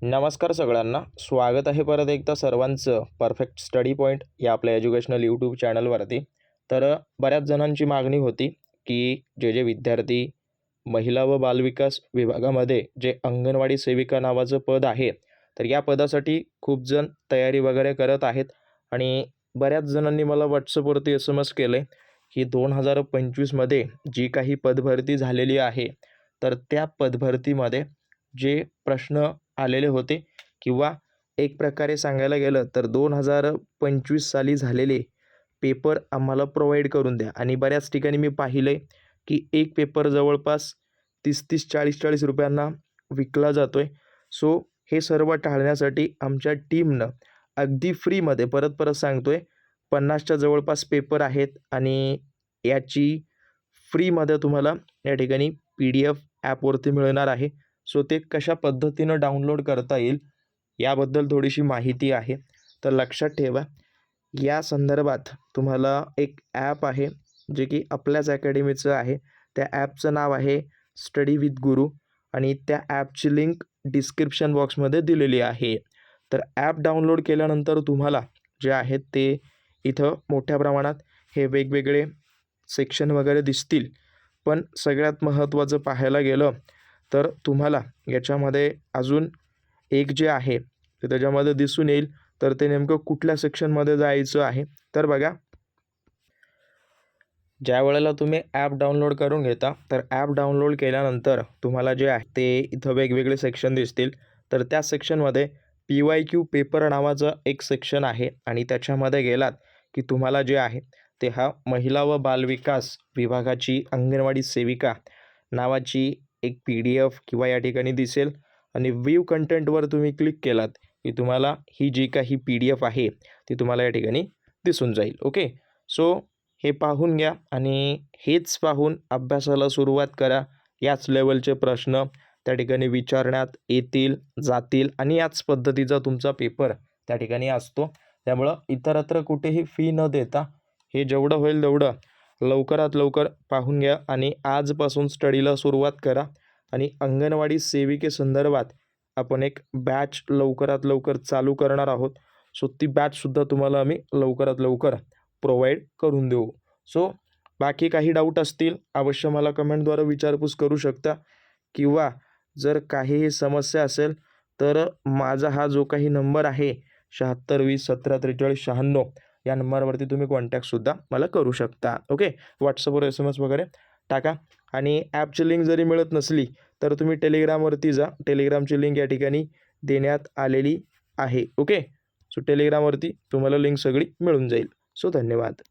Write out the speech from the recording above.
नमस्कार सगळ्यांना, स्वागत आहे परत एकदा सर्वांचं परफेक्ट स्टडी पॉईंट या आपल्या एज्युकेशनल यूट्यूब चॅनलवरती. तर बऱ्याच जणांची मागणी होती की जे विद्यार्थी महिला व बालविकास विभागामध्ये जे अंगणवाडी सेविका नावाचं पद आहे, तर या पदासाठी खूप जण तयारी वगैरे करत आहेत. आणि बऱ्याच जणांनी मला व्हॉट्सअपवरती SMS केले की 2025मध्ये जी काही पदभरती झालेली आहे, तर त्या पदभरतीमध्ये जे प्रश्न आलेले होते किंवा एक प्रकारे सांगायला गेलं तर 2025 साली झालेले पेपर आम्हाला प्रोव्हाइड करून द्या. आणि बऱ्याच ठिकाणी मी पाहिलं की एक पेपर जवळपास 30-30, 40-40 रुपयांना विकला जातोय. सो हे सर्व टाळण्यासाठी आमच्या टीमनं अगदी फ्रीमध्ये, परत परत सांगतोय, 50च्या जवळपास पेपर आहेत आणि याची फ्रीमध्ये तुम्हाला या ठिकाणी PDF ॲपवरती मिळणार आहे. सो ते कशा पद्धतीनं डाउनलोड करता येईल याबद्दल थोडीशी माहिती आहे. तर लक्षात ठेवा, या संदर्भात तुम्हाला एक ॲप आहे जे की आपल्याच अकॅडमीचं आहे. त्या ॲपचं नाव आहे स्टडी विथ गुरु आणि त्या ॲपची लिंक डिस्क्रिप्शन बॉक्समध्ये दिलेली आहे. तर ॲप डाउनलोड केल्यानंतर तुम्हाला जे आहेत ते इथं मोठ्या प्रमाणात हे वेगवेगळे सेक्शन वगैरे दिसतील. पण सगळ्यात महत्त्वाचं पाहायला गेलं तर तुम्हाला याच्यामध्ये अजून एक जे आहे ते त्याच्यामध्ये दिसून येईल. तर ते नेमकं कुठल्या सेक्शनमध्ये जायचं आहे. तर बघा, ज्या वेळेला तुम्ही ॲप डाउनलोड करून घेता, तर ॲप डाउनलोड केल्यानंतर तुम्हाला जे आहे ते इथं वेगवेगळे सेक्शन दिसतील. तर त्या सेक्शनमध्ये PYQ पेपर नावाचं एक सेक्शन आहे आणि त्याच्यामध्ये गेलात की तुम्हाला जे आहे ते हा महिला व बालविकास विभागाची अंगणवाडी सेविका नावाची एक PDF किंवा या ठिकाणी दिसेल. आणि व्ह्यू कंटेंटवर तुम्ही क्लिक केलात की तुम्हाला ही जी काही PDF आहे ती तुम्हाला या ठिकाणी दिसून जाईल. ओके, सो हे पाहून घ्या आणि हेच पाहून अभ्यासाला सुरुवात करा. याच लेवलचे प्रश्न त्या ठिकाणी विचारण्यात येतील, जातील आणि याच पद्धतीचा तुमचा पेपर त्या ठिकाणी असतो. त्यामुळं इतरत्र कुठेही फी न देता हे जेवढं होईल तेवढं लवकरात लवकर पाहून घ्या आणि आजपासून स्टडीला सुरुवात करा. आणि अंगणवाडी सेविकेसंदर्भात आपण एक बॅच लवकरात लवकर चालू करणार आहोत. सो ती बॅचसुद्धा तुम्हाला आम्ही लवकरात लवकर प्रोव्हाइड करून देऊ. सो बाकी काही डाऊट असतील अवश्य मला कमेंटद्वारे विचारपूस करू शकता, किंवा जर काहीही समस्या असेल तर माझा हा जो काही नंबर आहे 7620174396 या नंबरवरती तुम्ही कॉन्टॅक्टसुद्धा मला करू शकता. ओके, व्हॉट्सअपवर SMS वगैरे टाका. आणि ॲपची लिंक जरी मिळत नसली तर तुम्ही टेलिग्रामवरती जा. टेलिग्रामची लिंक या ठिकाणी देण्यात आलेली आहे. ओके, सो टेलिग्रामवरती तुम्हाला लिंक सगळी मिळून जाईल. सो धन्यवाद.